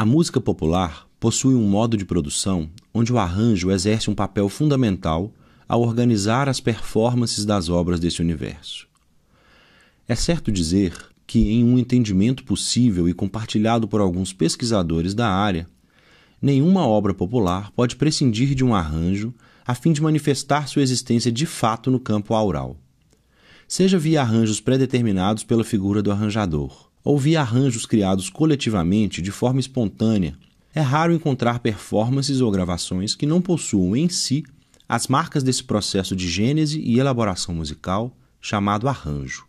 A música popular possui um modo de produção onde o arranjo exerce um papel fundamental ao organizar as performances das obras desse universo. É certo dizer que, em um entendimento possível e compartilhado por alguns pesquisadores da área, nenhuma obra popular pode prescindir de um arranjo a fim de manifestar sua existência de fato no campo aural. Seja via arranjos pré-determinados pela figura do arranjador, ou via arranjos criados coletivamente de forma espontânea, é raro encontrar performances ou gravações que não possuam em si as marcas desse processo de gênese e elaboração musical chamado arranjo.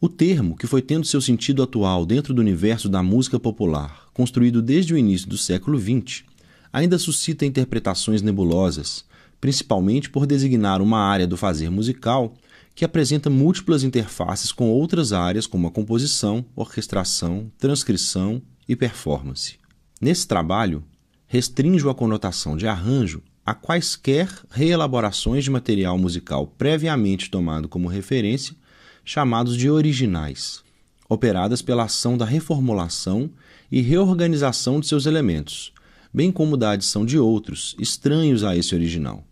O termo, que foi tendo seu sentido atual dentro do universo da música popular, construído desde o início do século XX, ainda suscita interpretações nebulosas, principalmente por designar uma área do fazer musical que apresenta múltiplas interfaces com outras áreas como a composição, orquestração, transcrição e performance. Nesse trabalho, restrinjo a conotação de arranjo a quaisquer reelaborações de material musical previamente tomado como referência, chamados de originais, operadas pela ação da reformulação e reorganização de seus elementos, bem como da adição de outros, estranhos a esse original.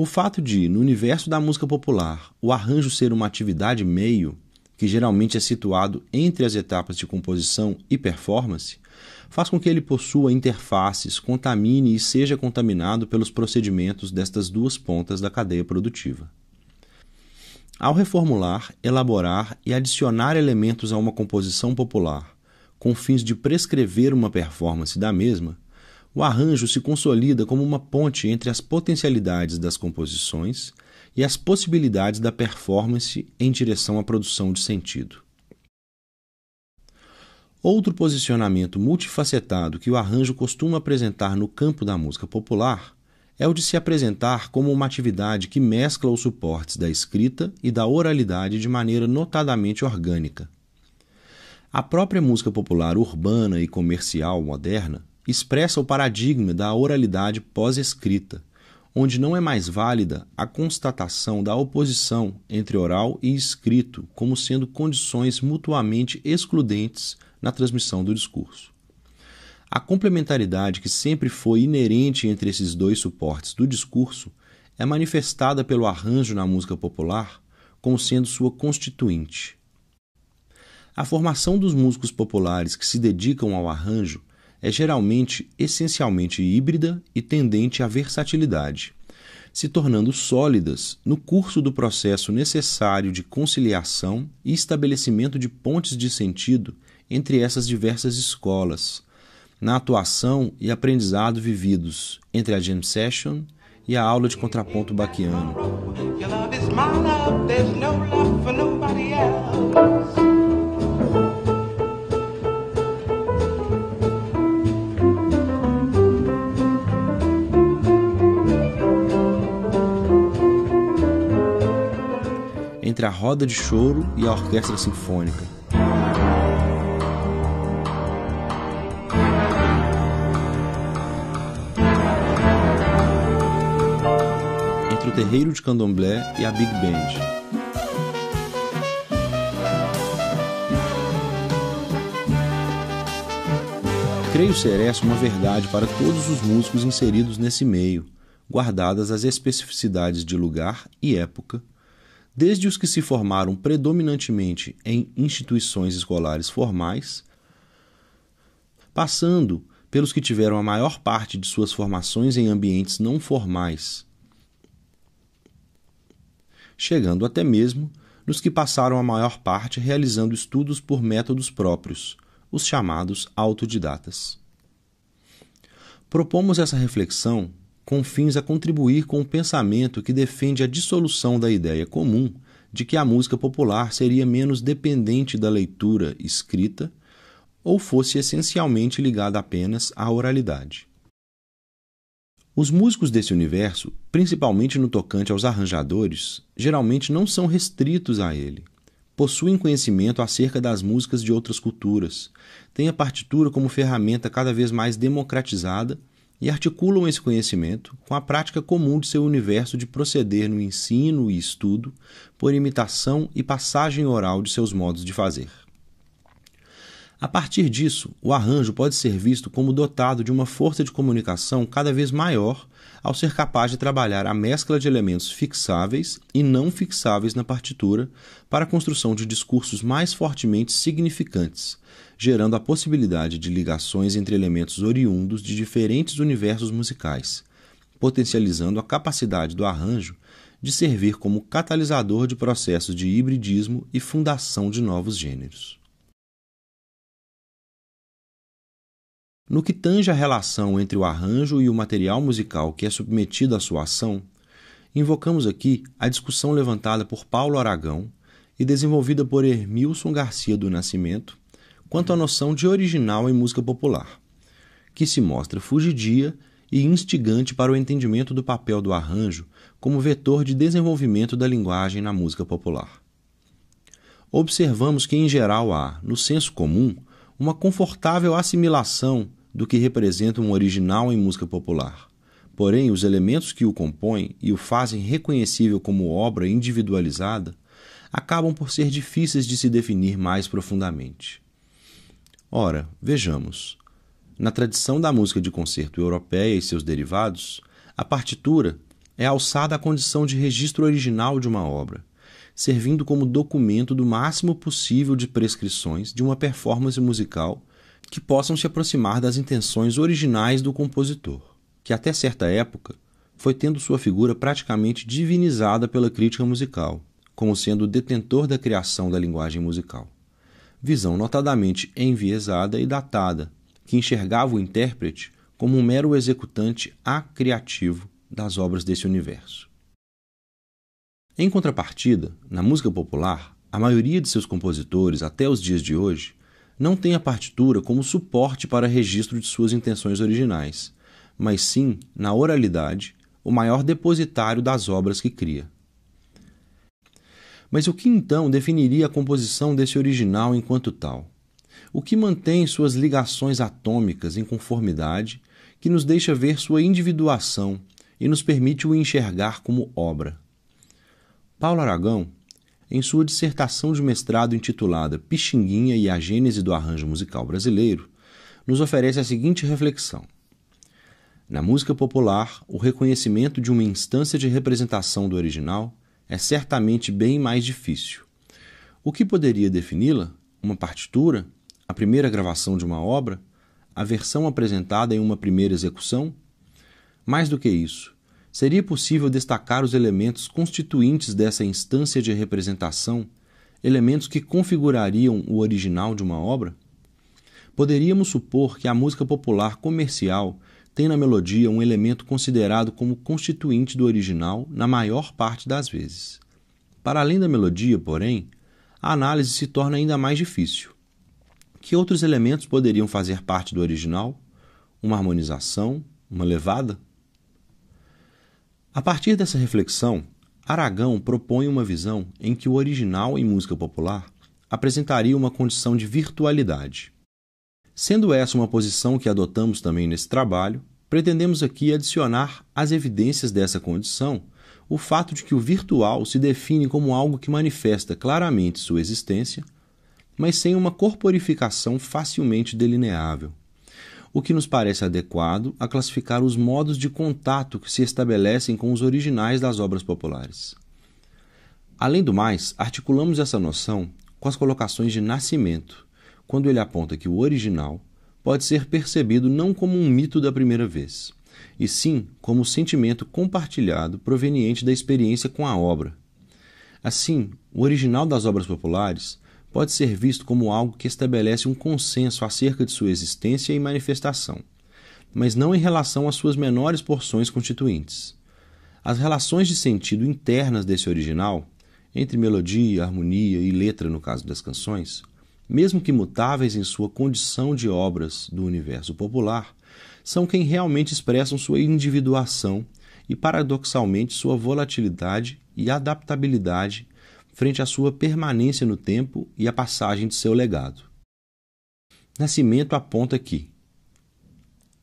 O fato de, no universo da música popular, o arranjo ser uma atividade meio, que geralmente é situado entre as etapas de composição e performance, faz com que ele possua interfaces, contamine e seja contaminado pelos procedimentos destas duas pontas da cadeia produtiva. Ao reformular, elaborar e adicionar elementos a uma composição popular, com fins de prescrever uma performance da mesma, o arranjo se consolida como uma ponte entre as potencialidades das composições e as possibilidades da performance em direção à produção de sentido. Outro posicionamento multifacetado que o arranjo costuma apresentar no campo da música popular é o de se apresentar como uma atividade que mescla os suportes da escrita e da oralidade de maneira notadamente orgânica. A própria música popular urbana e comercial moderna expressa o paradigma da oralidade pós-escrita, onde não é mais válida a constatação da oposição entre oral e escrito como sendo condições mutuamente excludentes na transmissão do discurso. A complementaridade que sempre foi inerente entre esses dois suportes do discurso é manifestada pelo arranjo na música popular como sendo sua constituinte. A formação dos músicos populares que se dedicam ao arranjo é geralmente essencialmente híbrida e tendente à versatilidade, se tornando sólidas no curso do processo necessário de conciliação e estabelecimento de pontes de sentido entre essas diversas escolas, na atuação e aprendizado vividos entre a jam session e a aula de contraponto baquiano. Entre a roda de choro e a orquestra sinfônica. Entre o terreiro de candomblé e a Big Band. Creio ser essa uma verdade para todos os músicos inseridos nesse meio, guardadas as especificidades de lugar e época, desde os que se formaram predominantemente em instituições escolares formais, passando pelos que tiveram a maior parte de suas formações em ambientes não formais, chegando até mesmo nos que passaram a maior parte realizando estudos por métodos próprios, os chamados autodidatas. Propomos essa reflexão com fins a contribuir com o pensamento que defende a dissolução da ideia comum de que a música popular seria menos dependente da leitura escrita ou fosse essencialmente ligada apenas à oralidade. Os músicos desse universo, principalmente no tocante aos arranjadores, geralmente não são restritos a ele. Possuem conhecimento acerca das músicas de outras culturas, têm a partitura como ferramenta cada vez mais democratizada e articulam esse conhecimento com a prática comum de seu universo de proceder no ensino e estudo por imitação e passagem oral de seus modos de fazer. A partir disso, o arranjo pode ser visto como dotado de uma força de comunicação cada vez maior ao ser capaz de trabalhar a mescla de elementos fixáveis e não fixáveis na partitura para a construção de discursos mais fortemente significantes, gerando a possibilidade de ligações entre elementos oriundos de diferentes universos musicais, potencializando a capacidade do arranjo de servir como catalisador de processos de hibridismo e fundação de novos gêneros. No que tange a relação entre o arranjo e o material musical que é submetido à sua ação, invocamos aqui a discussão levantada por Paulo Aragão e desenvolvida por Hermilson Garcia do Nascimento quanto à noção de original em música popular, que se mostra fugidia e instigante para o entendimento do papel do arranjo como vetor de desenvolvimento da linguagem na música popular. Observamos que, em geral, há, no senso comum, uma confortável assimilação do que representa um original em música popular. Porém, os elementos que o compõem e o fazem reconhecível como obra individualizada acabam por ser difíceis de se definir mais profundamente. Ora, vejamos. Na tradição da música de concerto europeia e seus derivados, a partitura é alçada à condição de registro original de uma obra, servindo como documento do máximo possível de prescrições de uma performance musical que possam se aproximar das intenções originais do compositor, que até certa época foi tendo sua figura praticamente divinizada pela crítica musical, como sendo o detentor da criação da linguagem musical. Visão notadamente enviesada e datada, que enxergava o intérprete como um mero executante acriativo das obras desse universo. Em contrapartida, na música popular, a maioria de seus compositores, até os dias de hoje, não tem a partitura como suporte para registro de suas intenções originais, mas sim, na oralidade, o maior depositário das obras que cria. Mas o que então definiria a composição desse original enquanto tal? O que mantém suas ligações atômicas em conformidade, que nos deixa ver sua individuação e nos permite o enxergar como obra? Paulo Aragão, em sua dissertação de mestrado intitulada Pixinguinha e a Gênese do Arranjo Musical Brasileiro, nos oferece a seguinte reflexão. Na música popular, o reconhecimento de uma instância de representação do original é certamente bem mais difícil. O que poderia defini-la? Uma partitura? A primeira gravação de uma obra? A versão apresentada em uma primeira execução? Mais do que isso, seria possível destacar os elementos constituintes dessa instância de representação, elementos que configurariam o original de uma obra? Poderíamos supor que a música popular comercial tem na melodia um elemento considerado como constituinte do original na maior parte das vezes. Para além da melodia, porém, a análise se torna ainda mais difícil. Que outros elementos poderiam fazer parte do original? Uma harmonização? Uma levada? A partir dessa reflexão, Aragão propõe uma visão em que o original em música popular apresentaria uma condição de virtualidade. Sendo essa uma posição que adotamos também nesse trabalho, pretendemos aqui adicionar às evidências dessa condição o fato de que o virtual se define como algo que manifesta claramente sua existência, mas sem uma corporificação facilmente delineável, o que nos parece adequado a classificar os modos de contato que se estabelecem com os originais das obras populares. Além do mais, articulamos essa noção com as colocações de Nascimento, quando ele aponta que o original pode ser percebido não como um mito da primeira vez, e sim como sentimento compartilhado proveniente da experiência com a obra. Assim, o original das obras populares pode ser visto como algo que estabelece um consenso acerca de sua existência e manifestação, mas não em relação às suas menores porções constituintes. As relações de sentido internas desse original, entre melodia, harmonia e letra no caso das canções, mesmo que mutáveis em sua condição de obras do universo popular, são quem realmente expressam sua individuação e, paradoxalmente, sua volatilidade e adaptabilidade frente à sua permanência no tempo e à passagem de seu legado. Nascimento aponta que,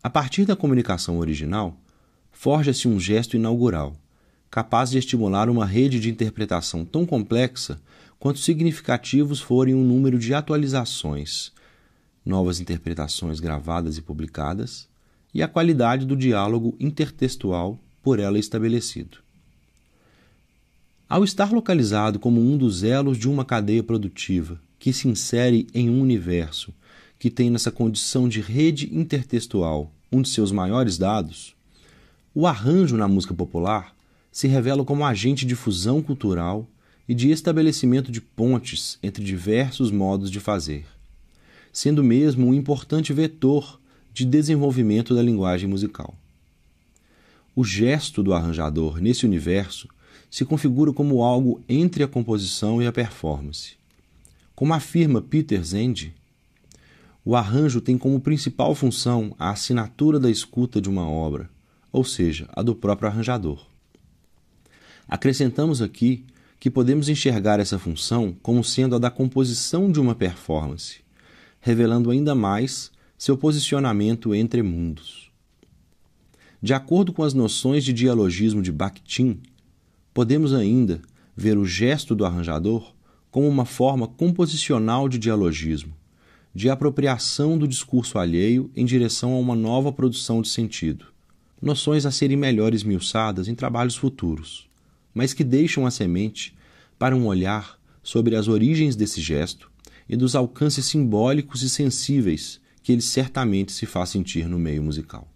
a partir da comunicação original, forja-se um gesto inaugural, capaz de estimular uma rede de interpretação tão complexa quanto significativos forem um número de atualizações, novas interpretações gravadas e publicadas, e a qualidade do diálogo intertextual por ela estabelecido. Ao estar localizado como um dos elos de uma cadeia produtiva que se insere em um universo que tem nessa condição de rede intertextual um de seus maiores dados, o arranjo na música popular se revela como agente de fusão cultural e de estabelecimento de pontes entre diversos modos de fazer, sendo mesmo um importante vetor de desenvolvimento da linguagem musical. O gesto do arranjador nesse universo se configura como algo entre a composição e a performance. Como afirma Peter Zend, o arranjo tem como principal função a assinatura da escuta de uma obra, ou seja, a do próprio arranjador. Acrescentamos aqui que podemos enxergar essa função como sendo a da composição de uma performance, revelando ainda mais seu posicionamento entre mundos. De acordo com as noções de dialogismo de Bakhtin, podemos ainda ver o gesto do arranjador como uma forma composicional de dialogismo, de apropriação do discurso alheio em direção a uma nova produção de sentido, noções a serem melhor esmiuçadas em trabalhos futuros, mas que deixam a semente para um olhar sobre as origens desse gesto e dos alcances simbólicos e sensíveis que ele certamente se faz sentir no meio musical.